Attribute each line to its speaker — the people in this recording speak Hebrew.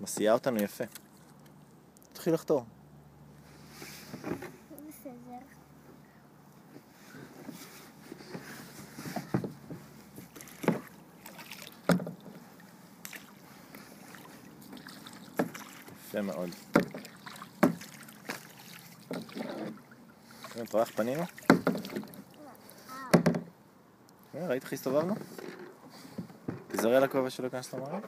Speaker 1: מסיעה אותנו יפה. תתחיל לחתור.
Speaker 2: בסדר.
Speaker 1: יפה מאוד. אתה רואה איך פנינו? ראית איך הסתובבנו? תזרע לכובע שלא יכנס למראה?